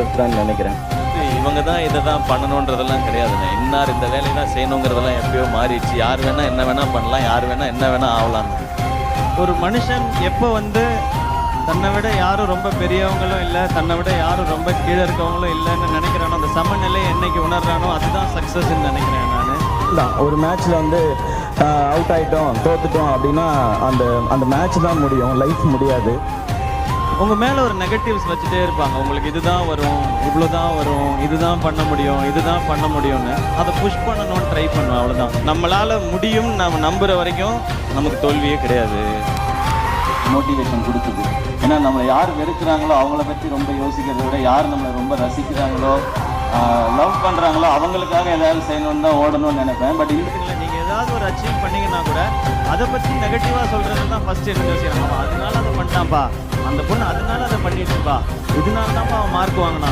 பெட்டர்ன்னு நினைக்கிறேன். இவங்க தான் இதை தான் பண்ணணுன்றதெல்லாம் கிடையாதுங்க. இன்னார் இந்த வேலையை தான் செய்யணுங்கிறதெல்லாம் எப்பயோ மாறிடுச்சு. யார் வேணால் என்ன வேணால் பண்ணலாம், யார் வேணால் என்ன வேணால் ஆகலாம். ஒரு மனுஷன் எப்போ வந்து தன்னை விட யாரும் ரொம்ப பெரியவங்களும் இல்லை, தன்னை விட யாரும் ரொம்ப கீழே இருக்கவங்களும் இல்லைன்னு நினைக்கிறானோ, அந்த சமநிலையை என்னைக்கு உணர்றானோ அதுதான் சக்ஸஸ்ன்னு நினைக்கிறேன் நான். தான் ஒரு மேட்ச்சில் வந்து அவுட் ஆகிட்டோம், தோத்துட்டோம் அப்படின்னா அந்த மேட்ச் தான் முடியும், லைஃப் முடியாது. உங்கள் மேலே ஒரு நெகட்டிவ்ஸ் வச்சுட்டே இருப்பாங்க. உங்களுக்கு இதுதான் வரும், இவ்வளோ தான் வரும், இதுதான் பண்ண முடியும், இதுதான் பண்ண முடியும்னு அதை புஷ் பண்ணணும்னு ட்ரை பண்ணுவோம். அவ்வளோதான். நம்மளால் முடியும் நம்ம நம்புகிற வரைக்கும் நமக்கு தோல்வியே கிடையாது. மோட்டிவேஷன் கொடுக்குது. ஏன்னா நம்மளை யார் வெறுக்கிறாங்களோ அவங்கள பற்றி ரொம்ப யோசிக்கிறத விட யார் நம்மளை ரொம்ப ரசிக்கிறாங்களோ லவ் பண்ணுறாங்களோ அவங்களுக்காக ஏதாவது செய்யணும்னு தான் ஓடணும்னு நினைப்பேன். பட் இல்லை, நீங்கள் ஏதாவது ஒரு அச்சீவ் பண்ணீங்கன்னா கூட அதை பற்றி நெகட்டிவாக சொல்கிறது தான் ஃபஸ்ட்டு என்ன யோசிக்கிறாங்க. அதனால அதை பண்ணிட்டான்ப்பா, அந்த பொண்ணு அதனால அதை பண்ணிட்டுப்பா, இதனால தான்ப்பா அவன் மார்க் வாங்கினான்.